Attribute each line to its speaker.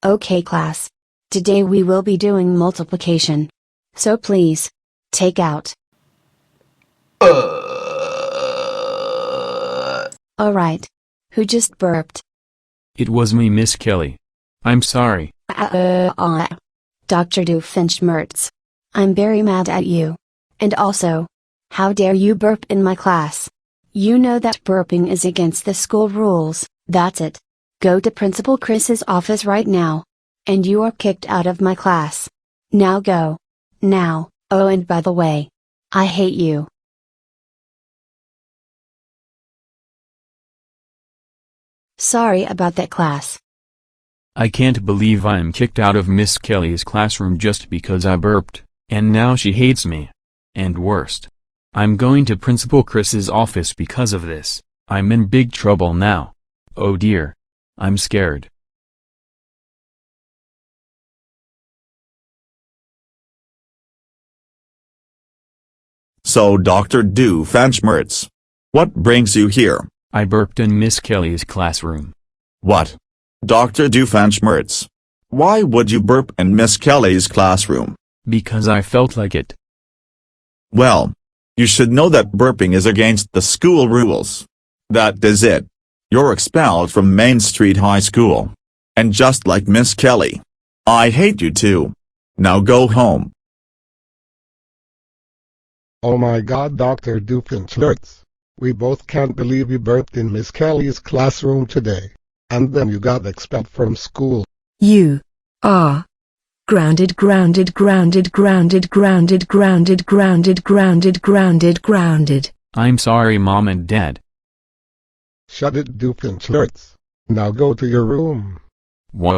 Speaker 1: Okay class. Today we will be doing multiplication. So please, take out. Alright. Who just burped?
Speaker 2: It was me, Miss Kelly. I'm sorry.
Speaker 1: Dr. Doofenshmirtz. I'm very mad at you. And also, how dare you burp in my class? You know that burping is against the school rules. That's it. Go to Principal Chris's office right now. And you are kicked out of my class. Now go. Now. Oh, and by the way, I hate you. Sorry about that, class.
Speaker 2: I can't believe I am kicked out of Miss Kelly's classroom just because I burped, and now she hates me. And worst, I'm going to Principal Chris's office because of this. I'm in big trouble now. Oh dear. I'm scared.
Speaker 3: So Dr. Doofenshmirtz, what brings you here?
Speaker 2: I burped in Miss Kelly's classroom.
Speaker 3: What? Dr. Doofenshmirtz, why would you burp in Miss Kelly's classroom?
Speaker 2: Because I felt like it.
Speaker 3: Well, you should know that burping is against the school rules. That is it. You're expelled from Main Street High School. And just like Miss Kelly, I hate you too. Now go home.
Speaker 4: Oh my God, Dr. Doofenshmirtz. We both can't believe you burped in Miss Kelly's classroom today. And then you got expelled from school.
Speaker 5: You are grounded, grounded, grounded, grounded, grounded, grounded, grounded, grounded, grounded, grounded.
Speaker 2: I'm sorry, Mom and Dad.
Speaker 4: Shut it, Doofenshmirtz. Now go to your room.
Speaker 2: What?